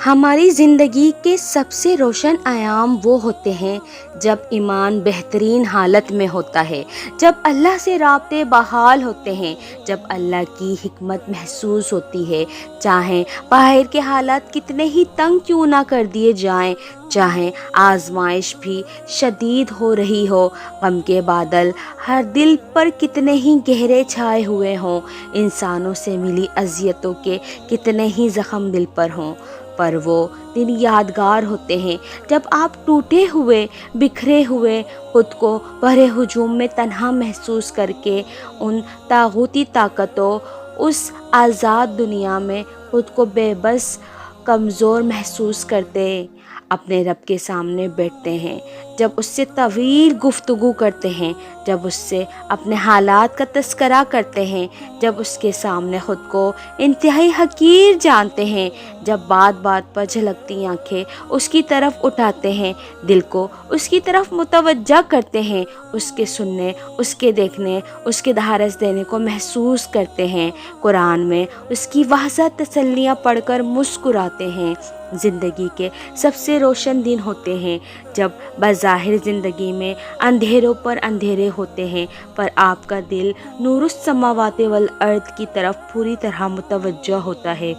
ہماری زندگی کے سب سے روشن ایام وہ ہوتے ہیں جب ایمان بہترین حالت میں ہوتا ہے، جب اللہ سے رابطے بحال ہوتے ہیں، جب اللہ کی حکمت محسوس ہوتی ہے، چاہیں باہر کے حالات کتنے ہی تنگ کیوں نہ کر دیے جائیں، چاہیں آزمائش بھی شدید ہو رہی ہو، غم کے بادل ہر دل پر کتنے ہی گہرے چھائے ہوئے ہوں، انسانوں سے ملی اذیتوں کے کتنے ہی زخم دل پر ہوں، پر وہ دن یادگار ہوتے ہیں جب آپ ٹوٹے ہوئے، بکھرے ہوئے، خود کو بھرے ہجوم میں تنہا محسوس کر کے ان طاغوتی طاقتوں، اس آزاد دنیا میں خود کو بے بس، کمزور محسوس کرتے اپنے رب کے سامنے بیٹھتے ہیں، جب اس سے طویل گفتگو کرتے ہیں، جب اس سے اپنے حالات کا تذکرہ کرتے ہیں، جب اس کے سامنے خود کو انتہائی حقیر جانتے ہیں، جب بات بات پر جھلکتی آنکھیں اس کی طرف اٹھاتے ہیں، دل کو اس کی طرف متوجہ کرتے ہیں، اس کے سننے، اس کے دیکھنے، اس کے دھارس دینے کو محسوس کرتے ہیں، قرآن میں اس کی واضح تسلیاں پڑھ کر مسکراتے ہیں۔ زندگی کے سب سے روشن دن ہوتے ہیں جب بظاہر زندگی میں اندھیروں پر اندھیرے ہوتے ہیں، پر آپ کا دل نور السماوات والارض کی طرف پوری طرح متوجہ ہوتا ہے۔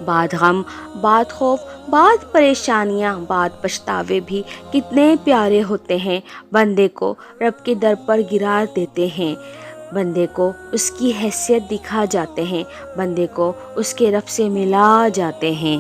بعد غم، بعد خوف، بعد پریشانیاں، بعد پچھتاوے بھی کتنے پیارے ہوتے ہیں، بندے کو رب کے در پر گرا دیتے ہیں، بندے کو اس کی حیثیت دکھا جاتے ہیں، بندے کو اس کے رب سے ملا جاتے ہیں۔